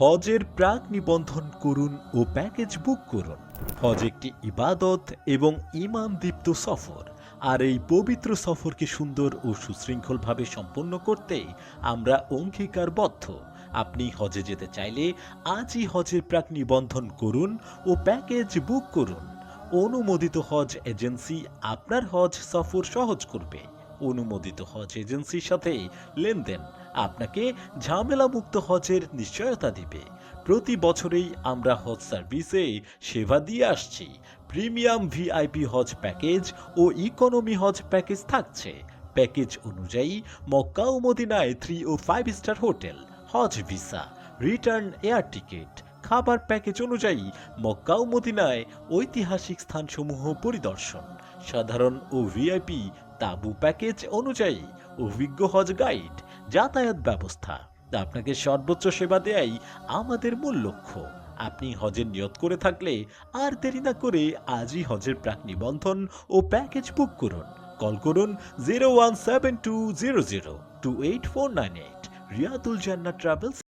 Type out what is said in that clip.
হজের প্রাক নিবন্ধন করুন ও প্যাকেজ বুক করুন। হজ একটি ইবাদত এবং ঈমান দীপ্ত সফর, আর এই পবিত্র সফরকে সুন্দর ও সুশৃঙ্খলভাবে সম্পন্ন করতে আমরা অঙ্গীকারবদ্ধ। আপনি হজে যেতে চাইলে আজই হজের প্রাক নিবন্ধন করুন ও প্যাকেজ বুক করুন। অনুমোদিত হজ এজেন্সি আপনার হজ সফর সহজ করবে। অনুমোদিত হজ এজেন্সির সাথে লেনদেন আপনাকে ঝামেলামুক্ত হজের নিশ্চয়তা দিবে। প্রতি বছরেই আমরা হজ সার্ভিসে সেবা দিয়ে আসছি। প্রিমিয়াম ভিআইপি হজ প্যাকেজ ও ইকোনমি হজ প্যাকেজ থাকছে। প্যাকেজ অনুযায়ী মক্কা ও মদিনায় 3 ও 5 স্টার হোটেল, হজ ভিসা, রিটার্ন এয়ার টিকিট। খাবার প্যাকেজ অনুযায়ী মক্কা ও মদিনায় ঐতিহাসিক স্থানসমূহ পরিদর্শন। সাধারণ ও ভিআইপি তাঁবু প্যাকেজ অনুযায়ী অভিজ্ঞ হজ গাইড, যাতায়াত ব্যবস্থা। আপনাকে সর্বোচ্চ সেবা দেয়াই আমাদের মূল লক্ষ্য। আপনি হজের নিয়ত করে থাকলে আর দেরি না করে আজই হজের প্রাক নিবন্ধন ও প্যাকেজ বুক করুন। কল করুন 01720028498। রিয়াদুল জান্নাত ট্রাভেলস।